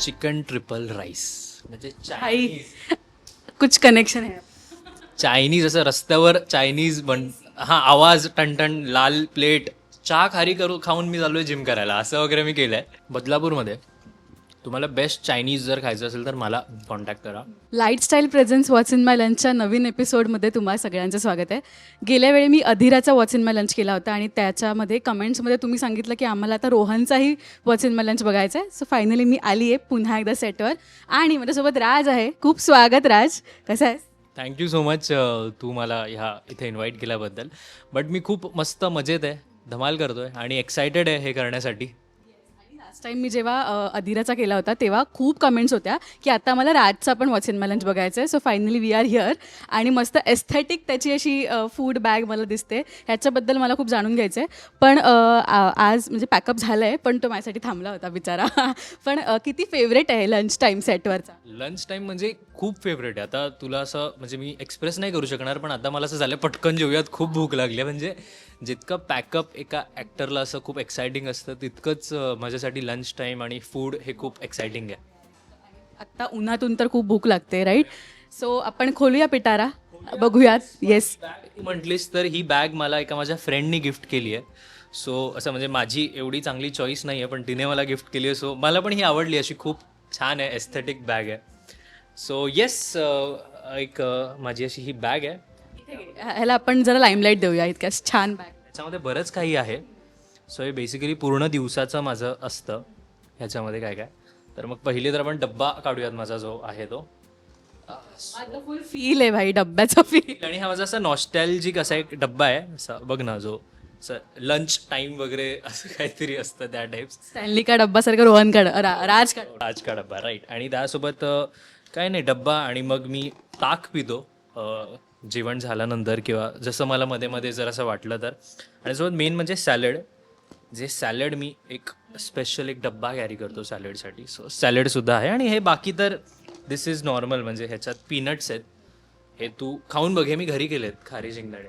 Chicken triple rice म्हणजे आई कुछ connection है. चायनीज, असं रस्त्यावर चायनीज हा आवाज टणटण, लाल प्लेट, चहा खारी खाऊन मी चाललोय जिम करायला, असं वगैरे मी केलंय बदलापूरमध्ये. तुम्हाला बेस्ट चायनीज जर खायचं असेल तर मला कॉन्टॅक्ट करा. लाईटस्टाईल प्रेझेंट्स वॉच इन माय लंचच्या नवीन एपिसोडमध्ये तुम्हा सगळ्यांचं स्वागत आहे. गेल्या वेळी मी अधीराचा वॉच इन माय लंच केला होता आणि त्याच्यामध्ये कमेंट्समध्ये तुम्ही सांगितलं की आम्हाला आता रोहनचाही वॉच इन माय लंच बघायचा आहे. सो फायनली मी आली आहे पुन्हा एकदा सेटवर आणि माझ्यासोबत राज आहे. खूप स्वागत राज, कसं आहेस? थँक्यू सो मच तू मला इथे इन्व्हाइट केल्याबद्दल. बट मी खूप मस्त मजेत आहे, धमाल करतोय आणि एक्सायटेड आहे हे करण्यासाठी. लास्ट टाईम मी जेव्हा अधीराचा केला होता तेव्हा खूप कमेंट्स होत्या की आता मला राजचा पण वॉच इन माय लंच बघायचं आहे. So finally we are here आणि मस्त एस्थेटिक त्याची अशी फूड बॅग मला दिसते, ह्याच्याबद्दल मला खूप जाणून घ्यायचं आहे. पण आज म्हणजे पॅकअप झालं आहे पण तो माझ्यासाठी थांबला होता बिचारा. पण किती फेवरेट आहे लंच टाईम सेटवरचा? लंच टाईम म्हणजे खूप फेवरेट आहे. आता तुला असं म्हणजे मी एक्सप्रेस नाही करू शकणार, पण आता मला असं झालं पटकन जेवूयात, खूप भूक लागली. म्हणजे जितकं पॅकअप एका ॲक्टरला असं खूप एक्सायटिंग असतं तितकंच माझ्यासाठी लंच टाईम आणि फूड हे खूप एक्सायटिंग आहे. आत्ता उन्हातून तर खूप भूक लागते राईट. सो आपण खोलूया पिटारा, बघूयात. येस, बॅग म्हटलीस तर ही बॅग मला एका माझ्या फ्रेंडनी गिफ्ट केली आहे. सो असं म्हणजे माझी एवढी चांगली चॉईस नाही आहे पण तिने मला गिफ्ट केली आहे. सो मला पण ही आवडली, अशी खूप छान आहे, एस्थेटिक बॅग आहे. सो येस, माझी अशी ही बॅग आहे. ह्याला आपण जरा लाईमलाईट देऊया, इतक्या छान बॅग. त्याच्यामध्ये बरंच काही आहे. सो हे बेसिकली पूर्ण दिवसाचं माझं असतं ह्याच्यामध्ये काय काय. तर मग पहिले तर आपण डब्बा काढूयात माझा जो आहे तो. फुल फील आहे भाई, डब्याचा फील. आणि हा माझा असा नॉस्टॅल्जिक असा एक डब्बा आहे, असा बघ ना, जो असं लंच टाईम वगैरे असं काहीतरी असतं त्या टाईप्स. स्टॅनली का डब्बा सारखं रोहन काढ, राज काढ. राज का डब्बा, राईट. आणि त्यासोबत काय नाही, डब्बा आणि मग मी ताक पितो जेवण झाल्यानंतर किंवा जसं मला मध्ये मध्ये जर असं वाटलं तर. आणि सोबत मेन म्हणजे सॅलड. जे सॅलड मी एक स्पेशल एक डब्बा कॅरी करतो सॅलडसाठी. सो सॅलडसुद्धा आहे. आणि हे बाकी तर दिस इज नॉर्मल, म्हणजे ह्याच्यात पीनट्स आहेत. हे तू खाऊन बघ, हे मी घरी केलेत, खारी शेंगदाणे.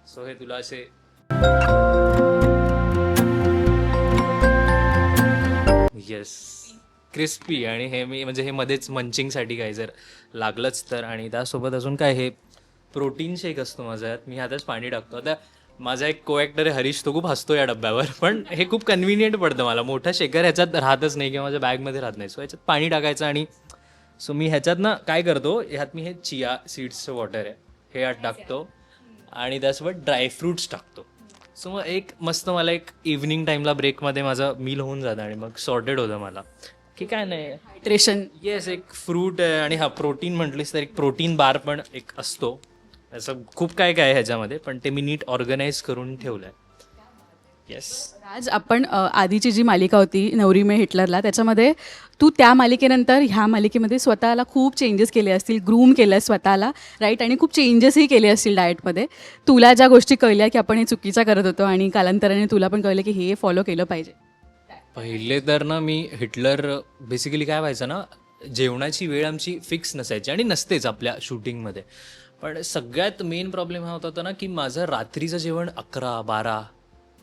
सो हे तुला असे येस क्रिस्पी. आणि हे मी म्हणजे हे मध्येच मंचिंगसाठी काय जर लागलंच तर. आणि त्यासोबत अजून काय, हे प्रोटीन शेक असतो माझा, यात मी हातच पाणी टाकतो. आता माझा एक को ॲक्टर आहे हरीश, तो खूप हसतो या डब्यावर, पण हे खूप कन्व्हिनियंट पडतं मला. मोठा शेकर ह्याच्यात राहतच नाही किंवा माझ्या बॅगमध्ये राहत नाही. सो ह्याच्यात पाणी टाकायचं आणि सो मी ह्याच्यात ना काय करतो, ह्यात मी हे चिया सीड्सचं वॉटर आहे हे यात टाकतो आणि त्यासोबत ड्रायफ्रूट्स टाकतो. सो मग एक मस्त मला एक इव्हनिंग टाईमला ब्रेकमध्ये माझं मील होऊन जातं आणि मग सॉर्टेड होतं मला की काय नाही. हायड्रेशन. येस, एक फ्रूट आहे. आणि हा प्रोटीन म्हटलीस तर एक प्रोटीन बार पण एक असतो. असं खूप काय काय आहे ह्याच्यामध्ये, पण ते मी नीट ऑर्गनाईज करून ठेवलं आहे. येस. राज, आपण आधीची जी मालिका होती नवरी में हिटलरला, त्याच्यामध्ये तू त्या मालिकेनंतर ह्या मालिकेमध्ये स्वतःला खूप चेंजेस केले असतील, ग्रूम केलं स्वतःला राईट, आणि खूप चेंजेसही केले असतील डाएटमध्ये. तुला ज्या गोष्टी कळल्या की आपण हे चुकीच्या करत होतो आणि कालांतराने तुला पण कळलं की हे फॉलो केलं पाहिजे. पहिले तर ना मी हिटलर बेसिकली काय व्हायचं ना, जेवणाची वेळ आमची फिक्स नसायची आणि नसतेच आपल्या शूटिंगमध्ये. पण सगळ्यात मेन प्रॉब्लेम हा होता ना की माझं रात्रीचं जेवण 11-12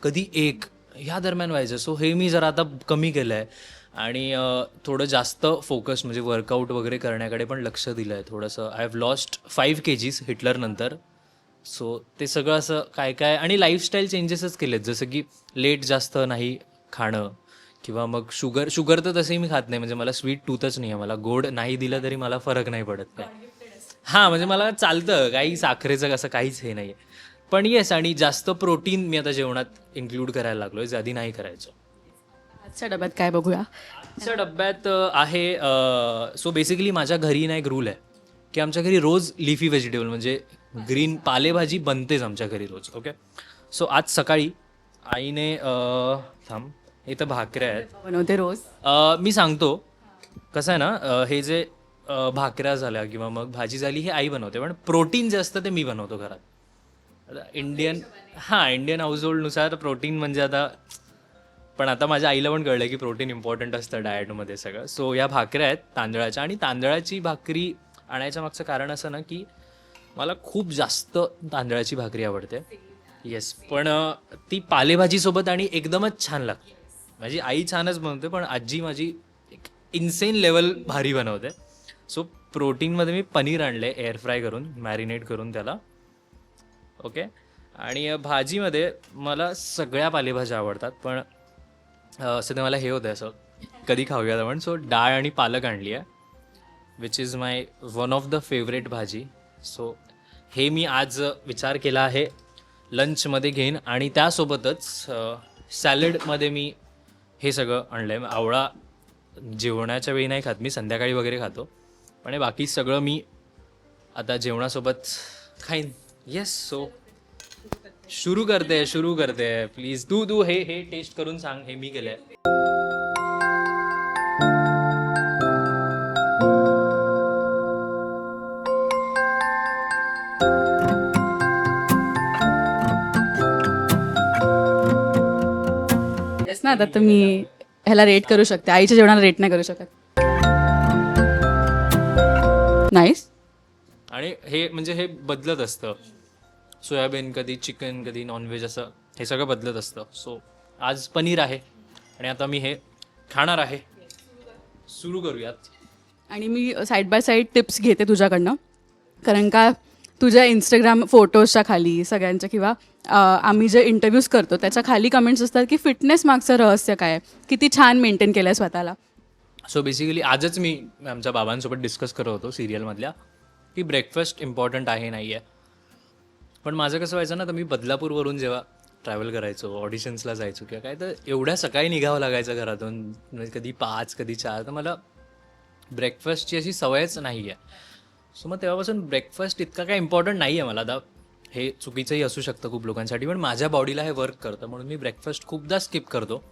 कधी 1 ह्या दरम्यान व्हायचं. सो हे मी जरा आता कमी केलं आहे आणि थोडं जास्त फोकस म्हणजे वर्कआउट वगैरे करण्याकडे पण लक्ष दिलं आहे थोडंसं. आय हॅव लॉस्ट 5 kgs हिटलरनंतर. सो ते सगळं असं काय काय आणि लाईफस्टाईल चेंजेसच केलेत, जसं की लेट जास्त नाही खाणं किंवा मग शुगर तर तसंही मी खात नाही. म्हणजे मला स्वीट टूथच नाही आहे, मला गोड नाही दिलं तरी मला फरक नाही पडत काय. हां, म्हणजे मला चालतं, काही साखरेचं कसं काहीच हे नाही आहे. पण येस, आणि जास्त प्रोटीन मी आता जेवणात इन्क्लूड करायला लागलो आहे, जे आधी नाही करायचो. आजच्या डब्यात काय बघूया? आजच्या डब्यात आहे सो बेसिकली माझ्या घरी ना एक रूल आहे की आमच्या घरी रोज लिफी व्हेजिटेबल म्हणजे ग्रीन पालेभाजी बनतेच आमच्या घरी रोज. ओके. सो आज सकाळी आईने थांब, इथं भाकऱ्या आहेत. बनवते रोज. मी सांगतो कसं आहे ना, हे जे भाकऱ्या झाल्या किंवा मग भाजी झाली हे आई बनवते, पण प्रोटीन जे असतं ते मी बनवतो घरात. आता इंडियन हाऊस होल्डनुसार प्रोटीन म्हणजे आता, पण आता माझ्या आईला पण कळलं की प्रोटीन इम्पॉर्टंट असतं डाएटमध्ये सगळं. सो या भाकऱ्या आहेत तांदळाच्या, आणि तांदळाची भाकरी आणायचं मागचं कारण असं ना की मला खूप जास्त तांदळाची भाकरी आवडते. येस, पण ती पालेभाजीसोबत आणि एकदमच छान लागते. माझी आई छानच बनवते, पण आजी माझी इन्सेन लेवल भारी बनवते. सो प्रोटीनमध्ये मी पनीर आणले एअर फ्राय करून, मॅरिनेट करून त्याला. ओके. आणि भाजीमध्ये मला सगळ्या पालेभाज्या आवडतात, पण असं ते मला हे होतं असं कधी खाऊयात आपण. सो डाळ आणि पालक आणली आहे, which is my one of the favourite भाजी. सो हे मी आज विचार केला आहे लंचमध्ये घेईन. आणि त्यासोबतच सॅलडमध्ये मी हे सगळं आणलं आहे. आवळा जेवणाच्या वेळी नाही खात मी, संध्याकाळी वगैरे खातो, पण हे बाकी सगळं मी आता जेवणासोबत खाईन. येस. सो सुरू करते प्लीज. तू हे टेस्ट करून सांग. हे मी केलं आहे. येस ना, आता तर मी ह्याला रेट करू शकते, आईच्या जेवणाला रेट नाही करू शकत. नाईस. आणि हे म्हणजे हे बदलत असतं, सोयाबीन कधी चिकन कधी नॉनव्हेज, असं हे सगळं बदलत असतं. सो आज पनीर आहे आणि आता मी हे खाणार आहे. सुरू करूयात. आणि मी साईड बाय साईड टिप्स घेते तुझ्याकडनं, कारण का तुझ्या इंस्टाग्राम फोटोजच्या खाली सगळ्यांच्या किंवा आम्ही जे इंटरव्ह्यूज करतो त्याच्या खाली कमेंट्स असतात की फिटनेस मागचं रहस्य काय आहे, किती छान मेंटेन केलं आहे स्वतःला. सो बेसिकली आजच मी आमच्या बाबांसोबत डिस्कस करत होतो सिरियलमधल्या की ब्रेकफास्ट इम्पॉर्टंट आहे नाही आहे. पण माझं कसं व्हायचं ना, तर मी बदलापूरवरून जेव्हा ट्रॅव्हल करायचो, ऑडिशन्सला जायचो किंवा काय, तर एवढ्या सकाळी निघावं लागायचं घरातून, म्हणजे कधी 5 कधी 4, तर मला ब्रेकफास्टची अशी सवयच नाही आहे. सो मग तेव्हापासून ब्रेकफास्ट इतका काय इम्पॉर्टंट नाही आहे मला. आता हे चुकीचंही असू शकतं खूप लोकांसाठी, पण माझ्या बॉडीला हे वर्क करतं म्हणून मी ब्रेकफास्ट खूपदा स्किप करतो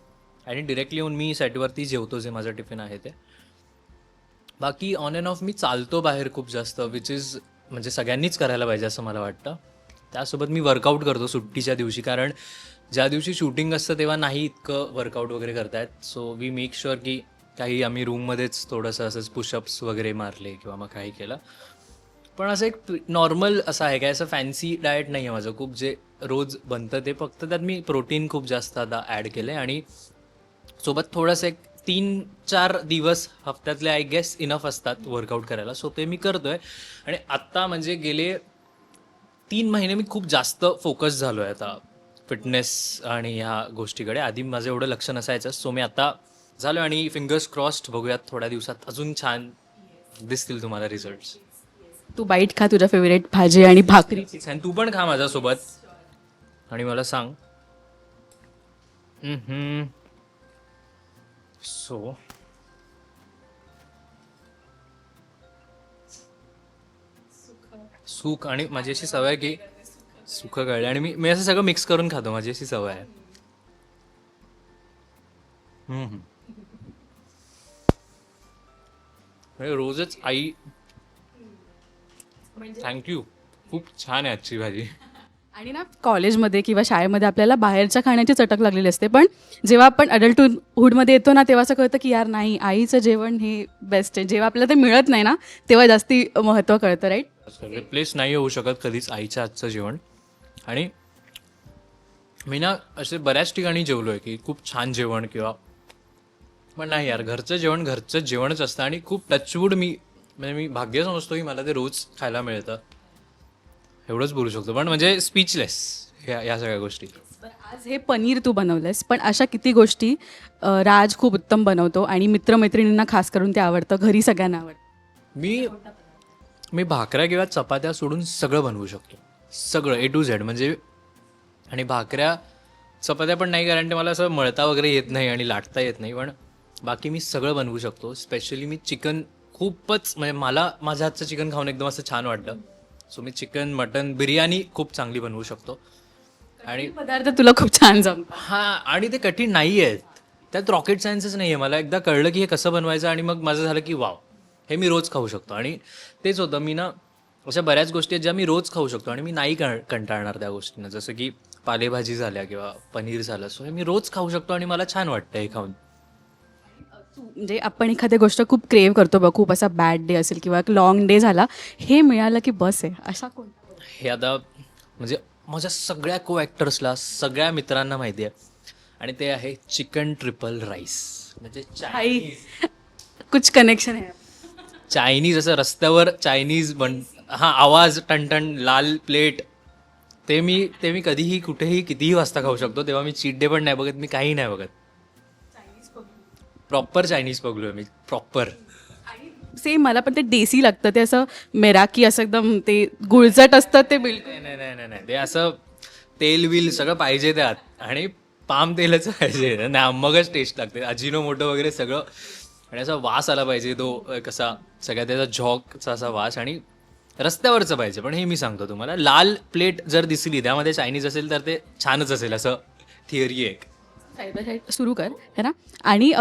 आणि डिरेक्टली येऊन मी सेटवरती जेवतो, जे माझं टिफिन आहे ते. बाकी ऑन अँड ऑफ मी चालतो बाहेर खूप जास्त, विच इज म्हणजे सगळ्यांनीच करायला पाहिजे असं मला वाटतं. त्यासोबत मी वर्कआउट करतो सुट्टीच्या दिवशी, कारण ज्या दिवशी शूटिंग असतं तेव्हा नाही इतकं वर्कआउट वगैरे करतायत. सो वी मेक शुअर की काही आम्ही रूममध्येच थोडंसं असंच पुशअप्स वगैरे मारले किंवा मग काही केलं. पण असं एक नॉर्मल असं आहे, काय असं फॅन्सी डाएट नाही आहे माझं खूप, जे रोज बनतं ते. फक्त त्यात मी प्रोटीन खूप जास्त आता ॲड केलं आहे आणि सोबत थोडंसं एक 3-4 दिवस हफ्त्यातले आय गेस इनफ असतात वर्कआउट करायला. सो ते मी करतो आहे. आणि आत्ता म्हणजे गेले 3 महिने मी खूप जास्त फोकस झालो आहे आता फिटनेस आणि ह्या गोष्टीकडे. आधी माझं एवढं लक्ष नसायचं. सो मी आता झालो आणि फिंगर्स क्रॉस्ड, बघूयात थोड्या दिवसात अजून छान दिसतील तुम्हाला रिझल्ट्स. तू बाईट खा तुझ्या फेवरेट भाजी आणि भाकरी. आणि तू पण खा माझ्यासोबत आणि मला सांग. सो सुख, आणि माझी अशी सवय आहे की सुख कळले आणि मी असं सगळं मिक्स करून खातो, माझी अशी सवय आहे. म्हणजे रोजच आई, थँक्यू, खूप छान आहे आजची भाजी. आणि ना कॉलेजमध्ये किंवा शाळेमध्ये आपल्याला बाहेरच्या खाण्याची चटक लागलेली असते, पण जेव्हा आपण अडल्टहूडमध्ये येतो ना, तेव्हा असं कळतं की यार नाही, आईचं जेवण हे बेस्ट आहे. जेव्हा आपल्याला ते मिळत नाही ना, तेव्हा जास्ती महत्त्व कळतं, राईट? रिप्लेस नाही होऊ शकत कधीच आईच्या हातचं जेवण. आणि मी ना असे बऱ्याच ठिकाणी जेवलो आहे की खूप छान जेवण किंवा, पण नाही यार, घरचं जेवणच असतं. आणि खूप टचवूड मी म्हणजे मी भाग्य समजतो की मला ते रोज खायला मिळतं. एवढंच बोलू शकतो, पण म्हणजे स्पीचलेस या सगळ्या गोष्टी. आज हे पनीर तू बनवलंस, पण अशा किती गोष्टी राज खूप उत्तम बनवतो आणि मित्रमैत्रिणींना खास करून ते आवडतं, घरी सगळ्यांना आवडतं. मी भाकऱ्या किंवा चपात्या सोडून सगळं बनवू शकतो, सगळं A to Z म्हणजे. आणि भाकऱ्या चपात्या पण नाही, कारण ते मला असं मळता वगैरे येत नाही आणि लाटता येत नाही, पण बाकी मी सगळं बनवू शकतो. स्पेशली मी चिकन खूपच, म्हणजे मला माझ्या हातचं चिकन खाऊन एकदम असं छान वाटतं. सो मी चिकन, मटन, बिर्याणी खूप चांगली बनवू शकतो. आणि पदार्थ तुला खूप छान जमतात. हां, आणि ते कठीण नाही आहेत, त्यात रॉकेट सायन्सच नाही आहे. मला एकदा कळलं की हे कसं बनवायचं आणि मग माझं झालं की वाव, हे मी रोज खाऊ शकतो. आणि तेच होतं, मी ना अशा बऱ्याच गोष्टी आहेत ज्या मी रोज खाऊ शकतो आणि मी नाही कंटाळणार त्या गोष्टींना, जसं की पालेभाजी झाल्या किंवा पनीर झालं. सो हे मी रोज खाऊ शकतो आणि मला छान वाटतं हे खाऊन. म्हणजे आपण एखादी गोष्ट खूप क्रेव्ह करतो बघ, खूप असा बॅड डे असेल किंवा एक लॉंग डे झाला, हे मिळालं की बस आहे, असा कोण? हे आता म्हणजे माझ्या सगळ्या को ॲक्टर्सला, सगळ्या मित्रांना माहिती आहे, आणि ते आहे चिकन ट्रिपल राईस. म्हणजे कुछ कनेक्शन आहे. चायनीज असं रस्त्यावर चायनीज हा आवाज टणटण लाल प्लेट ते मी कधीही कुठेही कितीही वाजता खाऊ शकतो. तेव्हा मी चीट डे पण नाही बघत, मी काही नाही बघत. प्रॉपर चायनीज बघलोय मी, प्रॉपर. सेम मला पण ते देसी लागतं, ते असं मेराकी असं एकदम ते गुळचट असतं ते बिलकुल. नाही नाही नाही नाही, ते असं तेल विल सगळं पाहिजे त्यात आणि पाम तेलच पाहिजे ना, मगच टेस्ट लागते. अजिनोमोटो वगैरे सगळं आणि असा वास आला पाहिजे तो कसा सगळ्या त्याचा झॉकचा असा वास आणि रस्त्यावरचं पाहिजे. पण हे मी सांगतो तुम्हाला, लाल प्लेट जर दिसली त्यामध्ये चायनीज असेल तर ते छानच असेल, असं थिअरी आहे एक. साईड बाय साईड सुरू कर है ना. आणि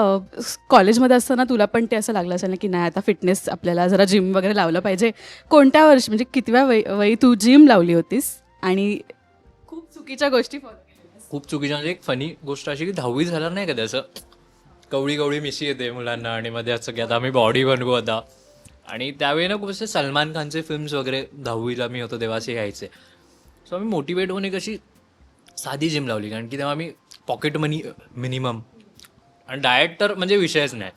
कॉलेजमध्ये असताना तुला पण ते असं लागलं असेल ना की नाही आता फिटनेस आपल्याला जरा जिम वगैरे लावलं पाहिजे. कोणत्या वर्षी म्हणजे कितव्या वयी तू जिम लावली होतीस आणि खूप चुकीच्या गोष्टी फॉलो केल्या? खूप चुकीची म्हणजे एक फनी गोष्ट अशी की 10वी झालं नाही कधी असं कवळी कवळी मिशी येते मुलांना आणि मध्ये असं की आता आम्ही बॉडी बनवू आता. आणि त्यावेळी ना खूप असे सलमान खानचे फिल्म्स वगैरे 10वीला मी होतो तेव्हा असे यायचे. सो आम्ही मोटिवेट होऊन एक अशी साधी जिम लावली, कारण की तेव्हा आम्ही पॉकेट मनी मिनिमम आणि डाएट तर म्हणजे विषयच नाही.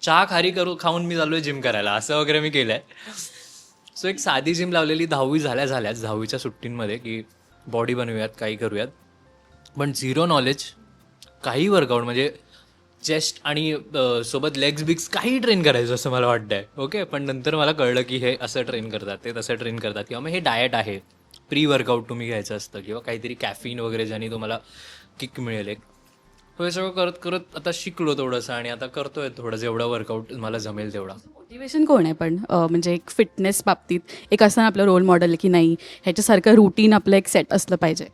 चहा खारी खाऊन मी चालू आहे जिम करायला असं वगैरे मी केलं आहे. सो एक साधी जिम लावलेली 10वी झाल्याच 10वीच्या सुट्टींमध्ये की बॉडी बनवूयात काही करूयात. पण झिरो नॉलेज, काही वर्कआउट म्हणजे चेस्ट आणि सोबत लेग्स बिग्स काही ट्रेन करायचं असं मला वाटतंय. ओके, पण नंतर मला कळलं की हे असं ट्रेन करतात, ते तसं ट्रेन करतात, किंवा मग हे डाएट आहे, प्री वर्कआउट तुम्ही घ्यायचं असतं किंवा काहीतरी कॅफिन वगैरे ज्याने तुम्हाला किक मिळेल एक. हे सगळं करत करत आता शिकलो थोडंसं आणि आता करतोय थोडं जेवढं वर्कआउट मला जमेल तेवढा. मोटिवेशन कोण आहे पण म्हणजे एक फिटनेस बाबतीत एक असताना आपलं रोल मॉडेल की नाही ह्याच्यासारखं रुटीन आपलं एक सेट असलं पाहिजे?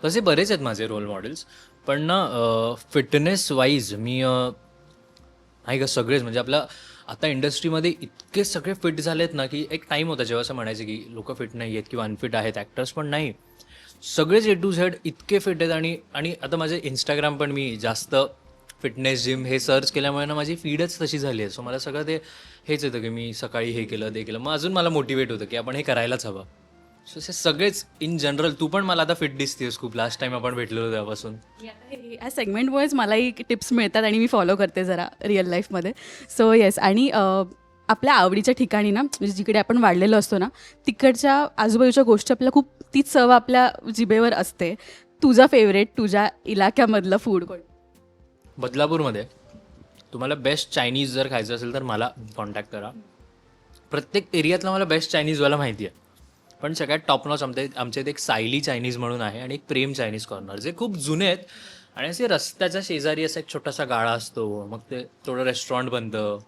तसे बरेच आहेत माझे रोल मॉडेल्स, पण ना फिटनेस वाईज मी नाही का सगळेच म्हणजे आपला आता इंडस्ट्रीमध्ये इतके सगळे फिट झालेत ना की एक टाईम होता जेव्हा असं म्हणायचं की लोक फिट नाही आहेत किंवा अनफिट आहेत ॲक्टर्स, पण नाही, सगळेच ए टू झेड इतके फिट आहेत. आणि आता माझे इंस्टाग्राम पण मी जास्त फिटनेस जिम हे सर्च केल्यामुळे ना माझी फीडच तशी झाली आहे. सो मला सगळं ते हेच येतं की मी सकाळी हे केलं ते केलं, मग अजून मला मोटिवेट होतं की आपण हे करायलाच हवं. सो हे सगळेच इन जनरल. तू पण मला आता फिट दिसतेस खूप, लास्ट टाइम आपण भेटलेलो तेव्हापासून. या सेगमेंटमुळेच मलाही टिप्स मिळतात आणि मी फॉलो करते जरा रिअल लाईफमध्ये. So yes. आणि आपल्या आवडीच्या ठिकाणी ना म्हणजे जिकडे आपण वाढलेलो असतो ना तिकडच्या आजूबाजूच्या गोष्टी आपल्याला खूप ती चव आपल्या जिभेवर असते. तुझा फेवरेट तुझ्या इलाक्यामधलं फूड कोण? बदलापूरमध्ये तुम्हाला बेस्ट चायनीज जर खायचं असेल तर मला कॉन्टॅक्ट करा. प्रत्येक एरियातला मला बेस्ट चायनीजवाला माहिती आहे, पण सगळ्यात टॉप नॉच आमच्या इथे एक सायली चायनीज म्हणून आहे आणि एक प्रेम चायनीज कॉर्नर, जे खूप जुने आहेत आणि असे रस्त्याच्या शेजारी असा एक छोटासा गाळा असतो, मग ते थोडं रेस्टॉरंट बनतं,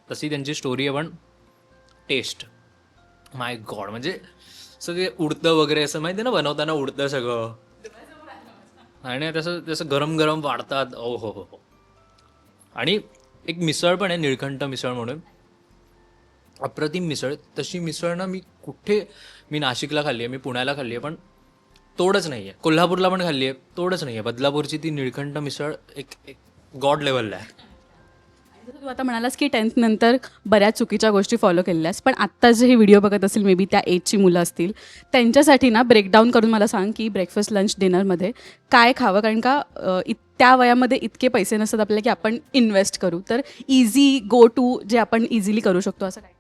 तशी त्यांची स्टोरी आहे. पण टेस्ट माय गॉड, म्हणजे सगळे उडतं वगैरे असं माहिती आहे ना, बनवताना उडतं सगळं आणि तसं तसं गरम गरम वाढतात. ओ हो हो हो. आणि एक मिसळ पण आहे, निळकंठ मिसळ म्हणून, अप्रतिम मिसळ. तशी मिसळ ना मी नाशिकला खाल्ली आहे, मी पुण्याला खाल्ली आहे, पण तोडच नाही आहे. कोल्हापूरला पण खाल्ली आहे, तोडच नाही आहे. बदलापूरची ती निळकंठ मिसळ एक गॉड लेवलला आहे. तू आता म्हणालास की 10th नंतर बऱ्याच चुकीच्या गोष्टी फॉलो केल्यास, पण आत्ता जे हे व्हिडिओ बघत असेल मे बी त्या एजची मुलं असतील त्यांच्यासाठी ना ब्रेकडाऊन करून मला सांग की ब्रेकफास्ट लंच डिनरमध्ये काय खावं, कारण का त्या वयामध्ये इतके पैसे नसतात आपल्याला की आपण इन्व्हेस्ट करू. तर इझी गो टू जे आपण इझिली करू शकतो असं काय?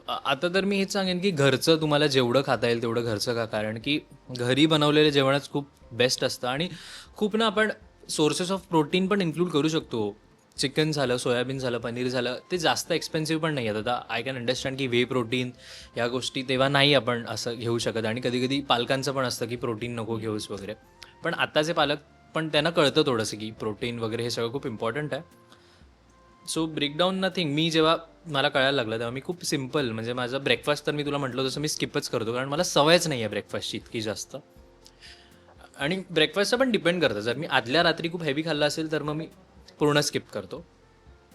आता तर मी हेच सांगेन की घरचं तुम्हाला जेवढं खाता येईल तेवढं घरचं खा, कारण की घरी बनवलेलं जेवणच खूप बेस्ट असतं. आणि खूप ना आपण सोर्सेस ऑफ प्रोटीन पण इन्क्लूड करू शकतो. चिकन झालं, सोयाबीन झालं, पनीर झालं, ते जास्त एक्सपेन्सिव्ह पण नाही आहेत. आता आय कॅन अंडरस्टँड की वे प्रोटीन या गोष्टी तेव्हा नाही आपण असं घेऊ शकत, आणि कधी कधी पालकांचं पण असतं की प्रोटीन नको घेऊस वगैरे. पण आत्ताचे पालक पण त्यांना कळतं थोडंसं की प्रोटीन वगैरे हे सगळं खूप इम्पॉर्टंट आहे. So breakdown nothing. मी जेव्हा मला कळायला लागलं तेव्हा मी खूप सिम्पल, म्हणजे माझा ब्रेकफास्ट तर मी तुला म्हटलं तसं मी स्किपच करतो, कारण मला सवयच नाही आहे ब्रेकफास्टची इतकी जास्त. आणि ब्रेकफास्टचं पण डिपेंड करतं. जर मी आदल्या रात्री खूप हेवी खाल्लं असेल तर मग मी पूर्ण स्किप करतो.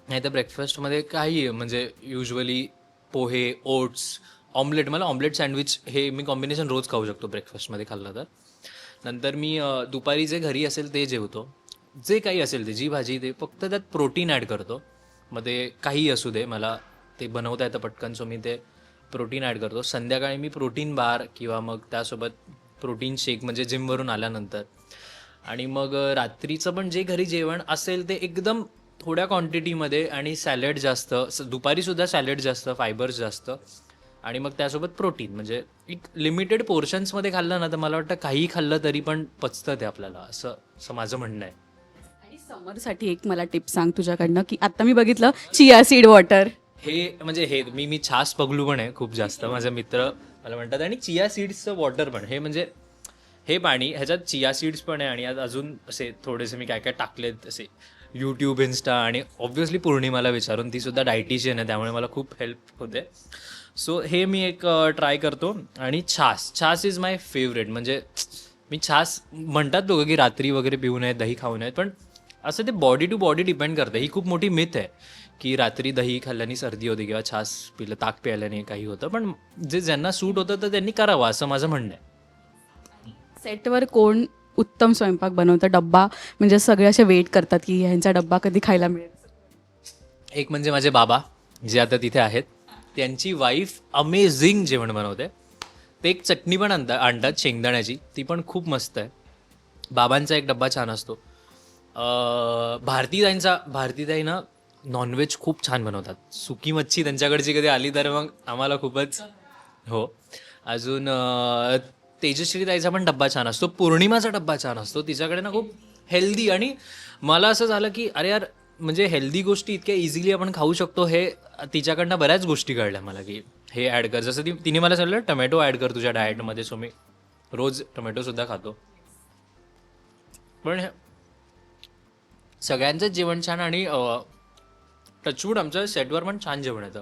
नाही तर ब्रेकफास्टमध्ये काही म्हणजे युजली पोहे, ओट्स, ऑमलेट. मला ऑमलेट सँडविच हे मी कॉम्बिनेशन रोज खाऊ शकतो ब्रेकफास्टमध्ये खाल्लं तर. नंतर मी दुपारी जे घरी असेल ते जेवतो, जे काही असेल ते, जी भाजी ते, फक्त त्यात प्रोटीन ॲड करतो. मग ते काही असू दे, मला ते बनवता येतं पटकन, सो मी ते प्रोटीन ॲड करतो. संध्याकाळी मी प्रोटीन बार किंवा मग त्यासोबत प्रोटीन शेक म्हणजे जिमवरून आल्यानंतर. आणि मग रात्रीचं पण जे घरी जेवण असेल ते एकदम थोड्या क्वांटिटीमध्ये आणि सॅलड जास्त, दुपारीसुद्धा सॅलड जास्त, फायबर्स जास्त आणि मग त्यासोबत प्रोटीन. म्हणजे एक लिमिटेड पोर्शन्समध्ये खाल्लं ना तर मला वाटतं काही खाल्लं तरी पण पचतं ते आपल्याला, असं असं माझं म्हणणं आहे. आणि समरसाठी एक मला टिप सांग तुझ्याकडनं, की आता मी बघितलं चिया सीड वॉटर. हे म्हणजे हे मी छास पगलू पण आहे खूप जास्त, माझे मित्र मला म्हणतात. आणि चिया सीड्सचं वॉटर पण, हे म्हणजे हे पाणी, ह्याच्यात चिया सीड्स पण आहे आणि यात अजून असे थोडेसे मी काय काय टाकलेत असे यूट्यूब, इन्स्टा आणि ऑब्व्हियसली पौर्णिमाला विचारून, ती सुद्धा डायटिशियन आहे त्यामुळे मला खूप हेल्प होते. सो हे मी एक ट्राय करतो. आणि छास इज माय फेवरेट. म्हणजे मी छास म्हणतात लोकं की रात्री वगैरे पिऊ नयेत, दही खाऊ नयेत, पण असं ते बॉडी टू बॉडी डिपेंड करतं. ही खूप मोठी मिथ आहे की रात्री दही खाल्ल्याने सर्दी होते किंवा छास पिलं, ताक प्यायल्याने काही होतं, पण ज्यांना सूट होतं तर त्यांनी करावं असं माझं म्हणणं आहे. सेटवर कोण उत्तम स्वयंपाक बनवतं? डब्बा म्हणजे सगळे असे वेट करतात की ह्यांचा डब्बा कधी खायला मिळेल. एक म्हणजे माझे बाबा जे आता तिथे आहेत, त्यांची वाईफ अमेझिंग जेवण बनवते. ते एक चटणी पण आणतात शेंगदाण्याची, ती पण खूप मस्त आहे. बाबांचा एक डब्बा छान असतो. भारतीताई ना नॉनव्हेज खूप छान बनवतात. सुकी मच्छी त्यांच्याकडची कधी आली तर मग आम्हाला खूपच. हो. अजून तेजश्री ताईचा पण डब्बा छान असतो. पौर्णिमाचा डब्बा छान असतो. तिच्याकडे ना खूप हेल्दी, आणि मला असं झालं की अरे यार, म्हणजे हेल्दी गोष्टी इतक्या इझिली आपण खाऊ शकतो, हे तिच्याकडनं बऱ्याच गोष्टी कळल्या मला की हे ॲड कर. जसं तिने मला सांगितलं टमॅटो ॲड कर तुझ्या डाएटमध्ये. सो मी रोज टमॅटोसुद्धा खातो. पण सगळ्यांचंच जेवण छान, आणि टचवूड आमच्या सेटवर पण छान जेवण येतं.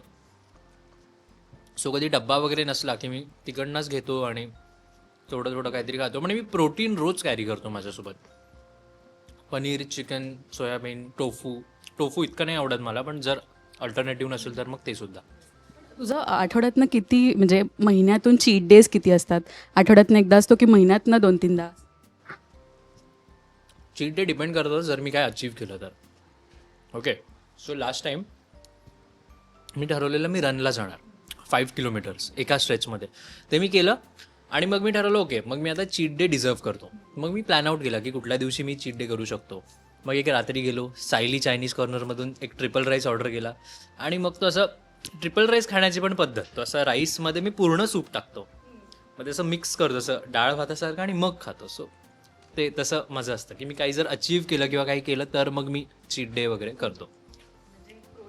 सो कधी डब्बा वगैरे नसला की मी तिकडनंच घेतो आणि थोडं थोडं काहीतरी खातो. म्हणजे मी प्रोटीन रोज कॅरी करतो माझ्यासोबत. पनीर, चिकन, सोयाबीन, टोफू इतकं नाही आवडत मला, पण जर अल्टरनेटिव्ह नसेल तर मग ते सुद्धा. तुझं आठवड्यातनं किती, म्हणजे महिन्यातून चीट डेज किती असतात? आठवड्यातनं एकदा असतो की महिन्यातनं 2-3दा? चीट डे डिपेंड करतो जर मी काय अचीव्ह केलं तर. ओके. सो लास्ट टाईम मी ठरवलेलं मी रनला जाणार 5 किलोमीटर्स एका स्ट्रेचमध्ये. ते मी केलं आणि मग मी ठरवलं ओके, मग मी आता चीट डे डिझर्व करतो. मग मी प्लॅन आउट केला की कुठल्या दिवशी मी चीट डे करू शकतो. मग एक रात्री गेलो, सायली चायनीज कॉर्नरमधून एक ट्रिपल राईस ऑर्डर केला. आणि मग तो असं ट्रिपल राईस खाण्याची पण पद्धत, तो असं राईसमध्ये मी पूर्ण सूप टाकतो, मग तसं मिक्स करतो असं डाळ भातासारखं आणि मग खातो. सो ते तसं माझं असतं की मी काही जर अचीव्ह केलं किंवा काही केलं तर मग मी चीट डे वगैरे करतो.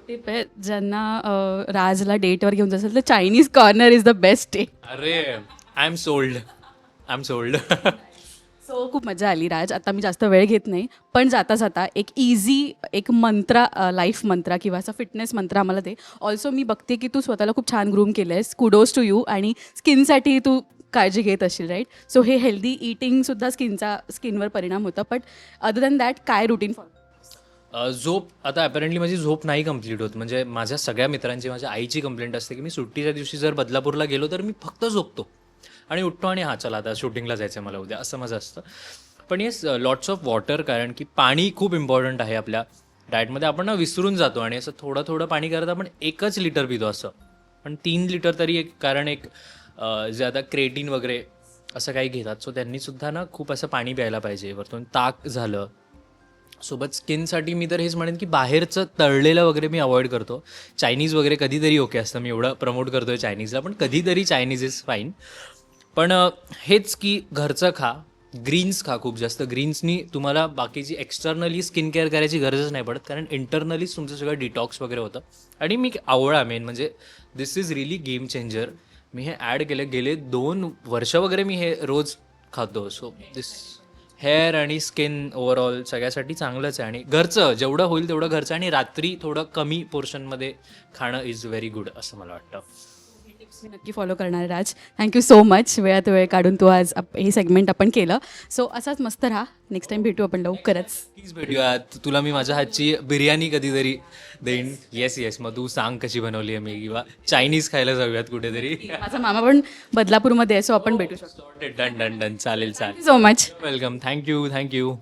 टिप आहे, ज्यांना राजला डेटवर घेऊन जायचं तर Chinese corner is the best day. अरे आय एम सोल्ड. सो खूप मजा आली राज. आता मी जास्त वेळ घेत नाही, पण जाता जाता एक इझी एक मंत्रा, लाईफ मंत्रा किंवा असा फिटनेस मंत्रा आम्हाला दे. ऑल्सो मी बघते की तू स्वतःला खूप छान ग्रूम केलं आहेस. Kudos to you. आणि स्किनसाठी तू काळजी घेत असशील, राईट? सो हे हेल्दी इटिंगसुद्धा स्किनवर परिणाम होतं. बट अदर दॅन दॅट काय रुटीन फॉलो? झोप. आता अपेरेंटली माझी झोप नाही कंप्लीट होत. म्हणजे माझ्या सगळ्या मित्रांची, माझ्या आईची कंप्लेंट असते की मी सुट्टीच्या दिवशी जर बदलापूरला गेलो तर मी फक्त झोपतो आणि उठतो आणि हां चला आता शूटिंगला जायचं आहे मला उद्या, असं माझं असतं. पण येस, लॉट्स ऑफ वॉटर, कारण की पाणी खूप इम्पॉर्टंट आहे आपल्या डाएटमध्ये. आपण ना विसरून जातो आणि असं थोडं थोडं पाणी करत आपण 1 लिटर पितो असं, पण 3 लिटर तरी एक, कारण एक जे आता क्रेटीन वगैरे असं काही घेतात, सो त्यांनीसुद्धा ना खूप असं पाणी प्यायला पाहिजे. वरतून ताक झालं. सोबत स्किनसाठी मी तर हेच म्हणेन की बाहेरचं तळलेलं वगैरे मी अवॉइड करतो. चायनीज वगैरे कधीतरी ओके असतं, मी एवढं प्रमोट करतो आहे चायनीजला, पण कधीतरी चायनीज इज फाईन. पण हेच की घरचं खा, ग्रीन्स खा खूप जास्त. ग्रीन्सनी तुम्हाला बाकीची एक्सटर्नली स्किन केअर करायची गरजच नाही पडत, कारण इंटरनलीच तुमचं सगळं डिटॉक्स वगैरे होतं. आणि मी आवळा मेन म्हणजे दिस इज रिली गेम चेंजर. मी हे ॲड केलं, गेले 2 वर्ष वगैरे मी हे रोज खातो. सो दिस हेअर आणि स्किन ओव्हरऑल सगळ्यासाठी चांगलंच आहे. आणि घरचं जेवढं होईल तेवढं घरचं, आणि रात्री थोडं कमी पोर्शनमध्ये खाणं इज व्हेरी गुड असं मला वाटतं. मी नक्की फॉलो करणार आहे राज. Thank you so much. वेळात वेळ काढून तू आज हे सेगमेंट आपण केलं. सो असाच मस्त राहा. नेक्स्ट टाइम भेटू आपण लवकरच. प्लीज भेटूया. तुला मी माझ्या हातची बिर्याणी कधीतरी देईन. येस, मग तू सांग कशी बनवली आहे मी, किंवा चायनीज खायला जाऊयात कुठेतरी. माझा मामा पण बदलापूरमध्ये आहे, सो आपण भेटू शकतो. डन. चालेल. So much. वेलकम. थँक्यू.